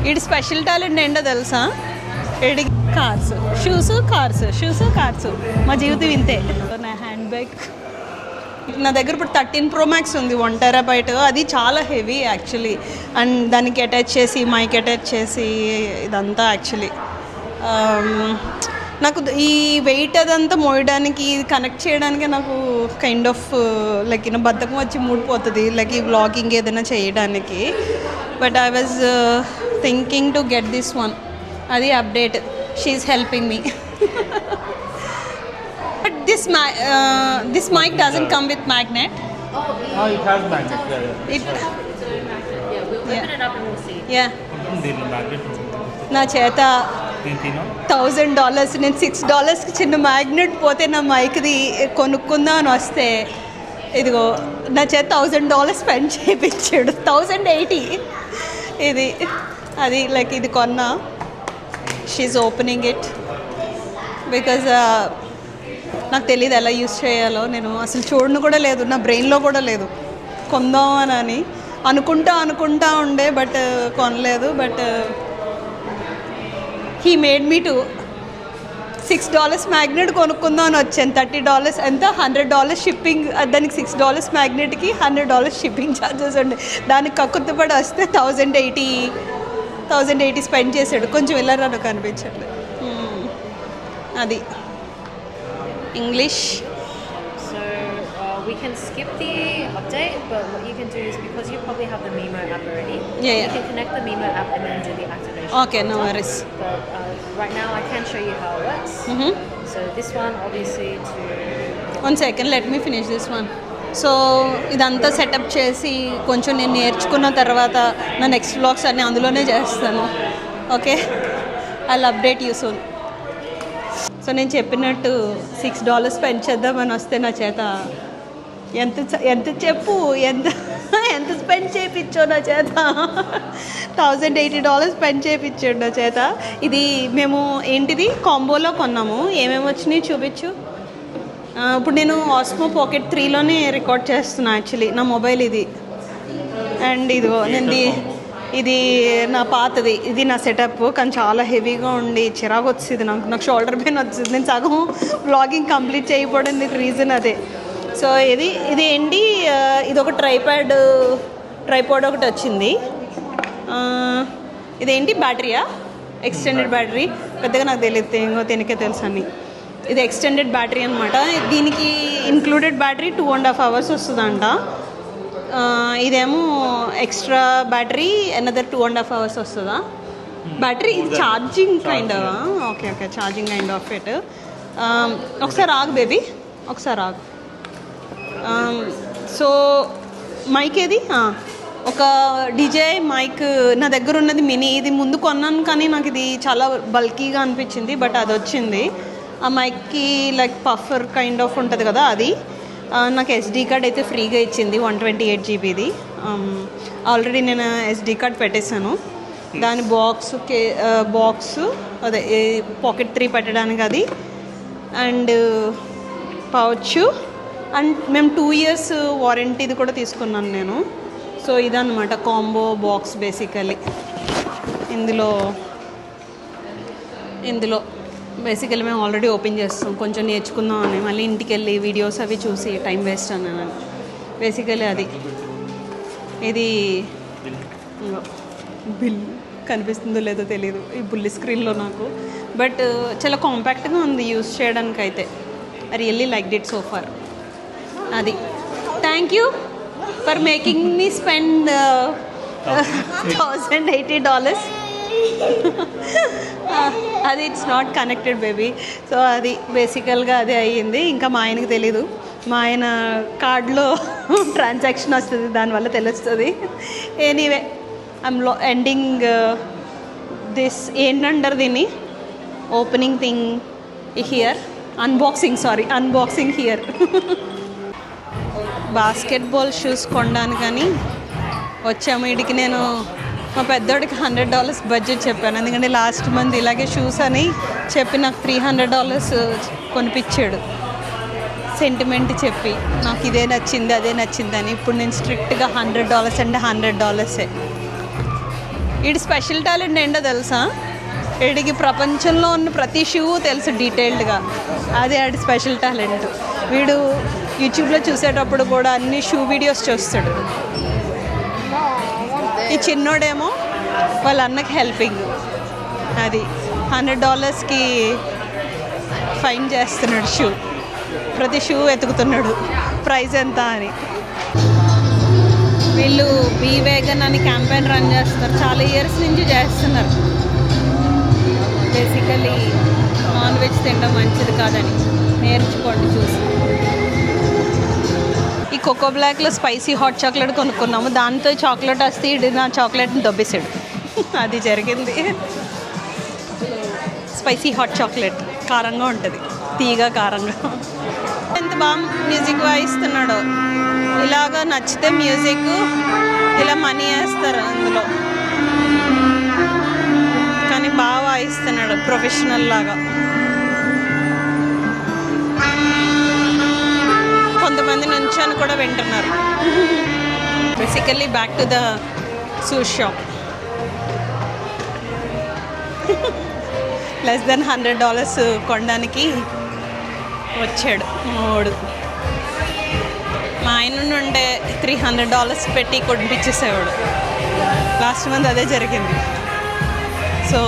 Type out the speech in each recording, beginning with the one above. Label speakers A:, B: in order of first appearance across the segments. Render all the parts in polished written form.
A: వీడి special talent ఏంటో తెలుసా? వీడి కార్స్, షూస్ మా జీవితం ఇంతే. నా హ్యాండ్ బ్యాగ్ నా దగ్గర ఇప్పుడు 13 Pro Max ఉంది, 1 TB. అది చాలా హెవీ యాక్చువల్లీ. అండ్ దానికి అటాచ్ చేసి మైక్ అటాచ్ చేసి ఇదంతా యాక్చువల్లీ నాకు ఈ వెయిట్ అదంతా మోయడానికి, కనెక్ట్ చేయడానికి నాకు కైండ్ ఆఫ్ లైక్ బద్ధకం వచ్చి మూడిపోతుంది లైక్ ఈ వ్లాగింగ్ ఏదైనా చేయడానికి. But I was thinking to get this one. అది update. She is helping me. But this mic doesn't come with magnet.
B: Oh, it has magnet.
C: We'll open it up and we'll see.
A: Yeah. నా చేత $1,000 నేను $6కి చిన్న magnet పోతే నా మైక్ది కొనుక్కుందాం అని వస్తే ఇదిగో నా చేత $1,000 స్పెండ్ చేయించాడు. 1,080 ఇది. అది లైక్ ఇది కొన్నా. షీఈ్ ఓపెనింగ్ ఇట్ బికాజ్ నాకు తెలియదు ఎలా యూస్ చేయాలో. నేను అసలు చూడను కూడా లేదు, నా బ్రెయిన్లో కూడా లేదు కొందాం అని అనుకుంటా ఉండే. బట్ కొనలేదు. But he made me to $6 magnet కొనుక్కుందాం అని వచ్చాను. $30 ఎంత, $100 షిప్పింగ్. దానికి $6 మ్యాగ్నెట్కి $100 షిప్పింగ్ ఛార్జెస్ ఉండే. దానికి కక్కుర్తిపడి వస్తే 1,080 స్పెండ్ చేశాడు. కొంచెం వెళ్ళారని కనిపించట్లేదు. అది English.
C: So we can skip the update, but what you can do is, because you probably have the Mimo app already,
A: Yeah.
C: you can connect the Mimo app and then do the activation.
A: Okay, no worries.
C: But right now I can show you how it works. So this one obviously to...
A: One second, let me finish this one. So ఇదంతా setup చేసి కొంచెం నేను నేర్చుకున్న తర్వాత నా next vlogs అన్నీ అందులోనే చేస్తాను. Okay, I will update you soon. So నేను చెప్పినట్టు $6 స్పెండ్ చేద్దామని వస్తే నా చేత ఎంత చెప్పు, ఎంత స్పెండ్ చేయించో నా చేత. $1,080 స్పెండ్ చేయించాడు నా చేత. ఇది మేము ఏంటిది కాంబోలో కొన్నాము. ఏమేమి వచ్చినాయి చూపించు. ఇప్పుడు నేను ఆస్మో పాకెట్ 3లోనే రికార్డ్ చేస్తున్నా యాక్చువల్లీ. నా మొబైల్ ఇది. అండ్ ఇదిగో నేను ఇది నా పాతది. ఇది నా సెటప్, కానీ చాలా హెవీగా ఉండి చిరాకు వచ్చింది నాకు షోల్డర్ పెయిన్ వచ్చింది. నేను సగం వ్లాగింగ్ కంప్లీట్ చేయకపోవడానికి రీజన్ అదే. సో ఇది ఏంటి, ఇది ఒక ట్రైపాడ్ ఒకటి వచ్చింది. ఇదేంటి బ్యాటరీయా, ఎక్స్టెండెడ్ బ్యాటరీ. పెద్దగా నాకు తెలియదు, దీనికే తెలుసు అని. ఇది ఎక్స్టెండెడ్ బ్యాటరీ అనమాట. దీనికి ఇంక్లూడెడ్ బ్యాటరీ 2.5 hours వస్తుందంట. ఇదేమో ఎక్స్ట్రా బ్యాటరీ అనదర్ 2.5 hours వస్తుందా battery. Charging kind of. Okay, charging kind of it. ఒకసారి ఆగు బేబీ, ఒకసారి ఆగు. సో మైక్ ఏది, ఒక డిజే మైక్ నా దగ్గర ఉన్నది మినీ. ఇది ముందు కొన్నాను కానీ నాకు ఇది చాలా బల్కీగా అనిపించింది. బట్ అది వచ్చింది. ఆ మైక్కి లైక్ పఫర్ కైండ్ ఆఫ్ ఉంటుంది కదా అది. నాకు SD కార్డ్ అయితే ఫ్రీగా ఇచ్చింది, 128 GBది. ఆల్రెడీ నేను SD కార్డ్ పెట్టేశాను. దాని బాక్స్ అదే పాకెట్ 3 పెట్టడానికి అది. And pouch. అండ్ మేము 2 years వారంటీది కూడా తీసుకున్నాను నేను. సో ఇదన్నమాట కాంబో బాక్స్ బేసికలీ. ఇందులో బేసికల్లీ మేము ఆల్రెడీ ఓపెన్ చేస్తాం, కొంచెం నేర్చుకుందాం అని. మళ్ళీ ఇంటికి వెళ్ళి వీడియోస్ అవి చూసి టైం వేస్ట్ అన్నాను. బేసికల్లీ అది. ఇది బిల్ కనిపిస్తుందో లేదో తెలీదు ఈ బుల్లి స్క్రీన్లో నాకు. బట్ చాలా కాంపాక్ట్గా ఉంది యూస్ చేయడానికి అయితే. I really like it so far. అది. Thank you for making me spend $1,080. అది it's not connected baby. So అది బేసికల్గా అదే అయ్యింది. ఇంకా మా ఆయనకి తెలీదు. మా ఆయన కార్డులో ట్రాన్సాక్షన్ వస్తుంది, దానివల్ల తెలుస్తుంది. Anyway I'm ending this. ఏంటంటారు దీన్ని, opening thing here, unboxing here. Basketball shoes కొనడానికని వచ్చాము ఇడికి. నేను మా పెద్దోడికి $100 బడ్జెట్ చెప్పాను, ఎందుకంటే లాస్ట్ మంత్ ఇలాగే షూస్ అని చెప్పి నాకు $300 కొనిపించాడు. సెంటిమెంట్ చెప్పి నాకు ఇదే నచ్చింది అదే నచ్చిందని. ఇప్పుడు నేను స్ట్రిక్ట్గా $100 అంటే $100. వీడి స్పెషల్ టాలెంట్ ఏంటో తెలుసా? వీడికి ప్రపంచంలో ఉన్న ప్రతి షూ తెలుసు డీటెయిల్డ్గా. అదే ఆడి స్పెషల్ టాలెంట్. వీడు యూట్యూబ్లో చూసేటప్పుడు కూడా అన్ని షూ వీడియోస్ చూస్తాడు. ఈ చిన్నోడేమో వాళ్ళ అన్నకి హెల్పింగ్. అది $100కి ఫైన్ చేస్తున్నాడు షూ. ప్రతి షూ వెతుకుతున్నాడు ప్రైస్ ఎంత అని. వీళ్ళు బీ వేగన్ అని క్యాంపెయిన్ రన్ చేస్తున్నారు. చాలా ఇయర్స్ నుంచి చేస్తున్నారు. బేసికలీ నాన్ వెజ్ తినడం మంచిది కాదని నేర్చుకోండి చూసి. ఈ కోకో బ్లాక్లో స్పైసీ హాట్ చాక్లెట్ కొనుక్కున్నాము. దాంతో చాక్లెట్ వస్తే ఇది నా చాక్లెట్ని దొబ్బేసాడు. అది జరిగింది. స్పైసీ హాట్ చాక్లెట్ కారంగా ఉంటుంది, తీగ కారంగా. ఎంత బాగా మ్యూజిక్ వాయిస్తున్నాడో. ఇలాగా నచ్చితే మ్యూజిక్ ఇలా మనీ వేస్తారు అందులో. కానీ బాగా వాయిస్తున్నాడు ప్రొఫెషనల్ లాగా. కొంతమంది నుంచొని కూడా వింటున్నారు. Basically back to the shoe shop. Less than $100 కొనడానికి వచ్చాడు మూడు. మా ఆయన నుండే $300 పెట్టి కొనిపించేసేవాడు. లాస్ట్ మంత్ అదే జరిగింది. సో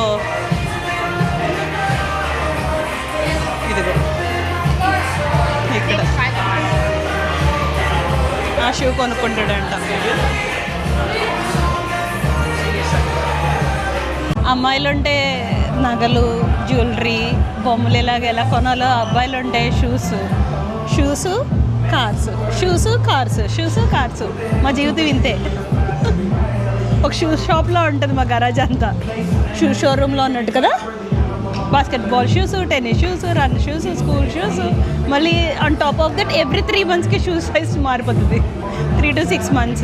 A: ఇదిగో ఇక్కడ ఆ షూ కొనుక్కుంటాడంట. అమ్మాయిలుంటే నగలు, జ్యువెలరీ, బొమ్మలు ఇలాగ ఎలా కొనాలో, అబ్బాయిలుంటే షూస్ కార్స్. మా జీవితం ఇంతే. ఒక షూ షాప్లో ఉంటుంది మా గరాజ్ అంతా. షూ షోరూంలో ఉన్నట్టు కదా. Basketball shoes, tennis shoes, run shoes, school shoes. మళ్ళీ on top of that every 3 monthsకి షూ సైజ్ మారిపోతుంది. 3 to 6 months.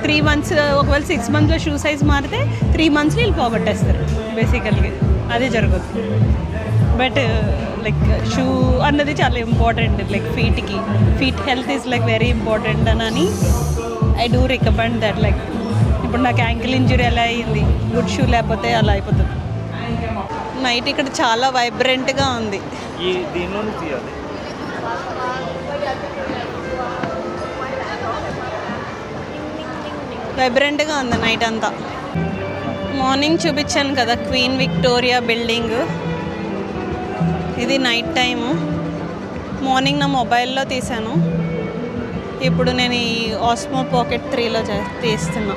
A: 3 months ఒకవేళ 6 monthsలో షూ సైజ్ మారితే 3 monthsలో వీళ్ళు పోగొట్టేస్తారు. బేసికల్గా అదే జరుగుతుంది. బట్ లైక్ షూ అన్నది చాలా important. Like feet health is like very important అని I do recommend that. Like ఇప్పుడు నాకు యాంకిల్ ఇంజురీ ఎలా అయింది, గుడ్ షూ లేకపోతే అలా అయిపోతుంది. నైట్ ఇక్కడ చాలా వైబ్రెంట్గా ఉంది. వైబ్రెంట్గా ఉంది నైట్ అంతా. మార్నింగ్ చూపించాను కదా క్వీన్ విక్టోరియా బిల్డింగ్. ఇది నైట్ టైము. మార్నింగ్ నా మొబైల్లో తీసాను. ఇప్పుడు నేను ఈ ఆస్మో పాకెట్ 3లో తీస్తున్నా.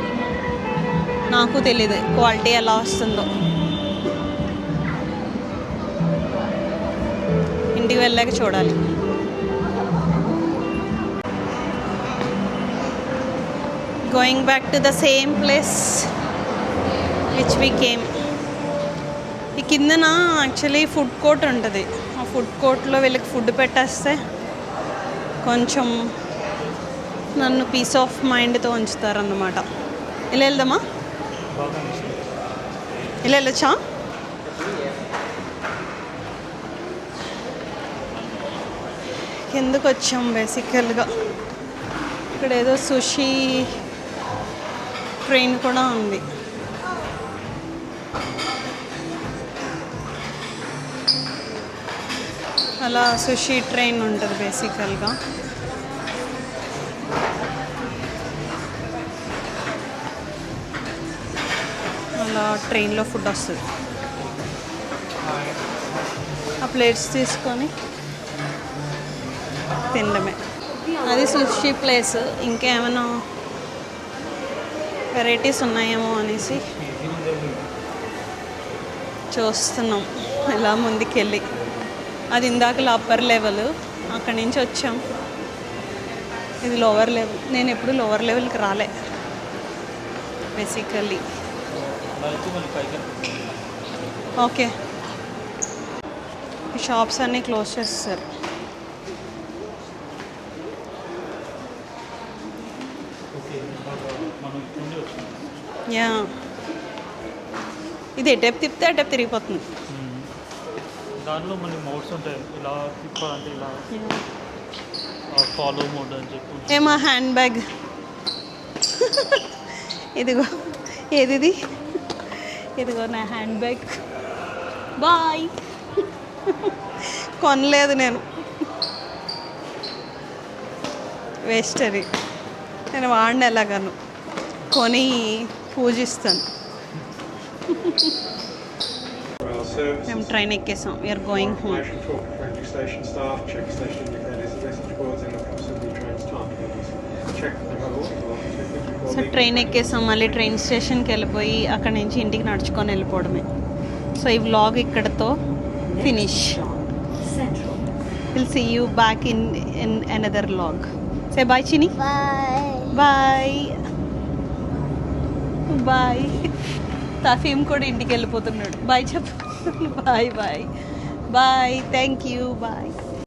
A: నాకు తెలీదు క్వాలిటీ ఎలా వస్తుందో. ఇంటికి వెళ్ళాక చూడాలి. Going back to the same place which we came. ఈ కిందన యాక్చువల్లీ ఫుడ్ కోర్ట్ ఉంటుంది. ఆ ఫుడ్ కోర్ట్లో వీళ్ళకి ఫుడ్ పెట్టేస్తే కొంచెం నన్ను పీస్ ఆఫ్ మైండ్తో ఉంచుతారన్నమాట. ఇలా వెళ్దామా? ఇలా వెళ్ళొచ్చా? కిందకు వచ్చాం బేసికల్గా. ఇక్కడ ఏదో సుషీ ట్రైన్ కూడా ఉంది. అలా సుషీ ట్రైన్ ఉంటుంది బేసికల్గా. అలా ట్రైన్లో ఫుడ్ వస్తుంది. ఆ ప్లేట్స్ తీసుకొని తినడమే. అది సుషీ ప్లేస్. ఇంకేమైనా వెరైటీస్ ఉన్నాయేమో అనేసి చూస్తున్నాం ఇలా ముందుకెళ్ళి. అది ఇందాక అప్పర్ లెవెల్, అక్కడి నుంచి వచ్చాం. ఇది లోవర్ లెవెల్. నేను ఎప్పుడు లోవర్ లెవెల్కి రాలే బేసికల్లీ. ఓకే, ఈ షాప్స్ అన్నీ క్లోజ్ చేస్తారు. యా, ఇది ఎటేపు తిప్పితే అటేపు తిరిగిపోతుంది.
B: దాంట్లో మళ్ళీ మోడ్స్ ఉంటాయి. ఇలా తిప్పాలంటే ఇలా ఫాలో మోడ్ అని చెప్పి.
A: ఏమా హ్యాండ్ బ్యాగ్ ఇదిగో. ఏది ఇది? ఇదిగో నా హ్యాండ్ బ్యాగ్. బాయ్. కొనలేదు నేను, వేస్ట్ అది. నేను వాడిన ఎలాగను కొని పూజిస్తాను. మేము ట్రైన్ ఎక్కేసాం. We're going home. So train ఎక్కేసాం, మళ్ళీ ట్రైన్ స్టేషన్కి వెళ్ళిపోయి అక్కడి నుంచి ఇంటికి నడుచుకొని వెళ్ళిపోవడమే. సో ఈ వ్లాగ్ ఇక్కడతో finish. Will see you back in another vlog. Say bye Chini. Bye bye. తఫీమ్ కూడా ఇంటికి వెళ్ళిపోతున్నాడు. బాయ్ చెప్పు. Bye bye bye. Thank you. Bye.